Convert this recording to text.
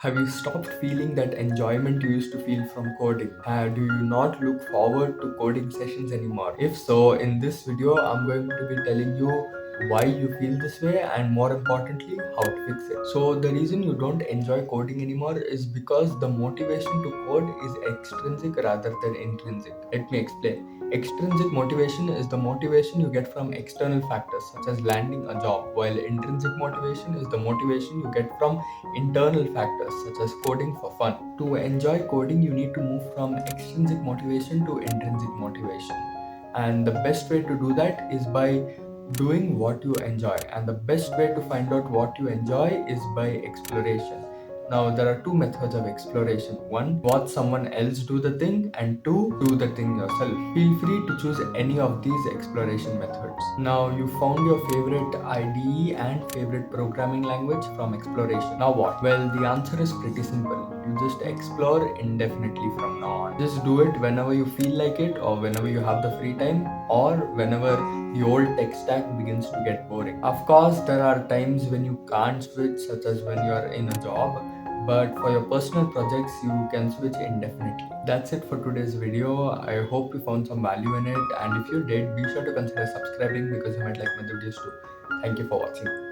Have you stopped feeling that enjoyment you used to feel from coding? Do you not look forward to coding sessions anymore? If so, in this video, I'm going to be telling you why you feel this way and more importantly, how to fix it. So, the reason you don't enjoy coding anymore is because the motivation to code is extrinsic rather than intrinsic. Let me explain. Extrinsic motivation is the motivation you get from external factors such as landing a job, while intrinsic motivation is the motivation you get from internal factors such as coding for fun. To enjoy coding, you need to move from extrinsic motivation to intrinsic motivation. And the best way to do that is by doing what you enjoy. And the best way to find out what you enjoy is by exploration. Now, there are two methods of exploration. One, watch someone else do the thing, and two, do the thing yourself. Feel free to choose any of these exploration methods. Now, you found your favorite IDE and favorite programming language from exploration. Now what? Well, the answer is pretty simple. You just explore indefinitely from now on. Just do it whenever you feel like it, or whenever you have the free time, or whenever the old tech stack begins to get boring. Of course, there are times when you can't switch, such as when you are in a job, but for your personal projects you can switch indefinitely. That's it for today's video. I hope you found some value in it, and if you did, be sure to consider subscribing because you might like my videos too. Thank you for watching.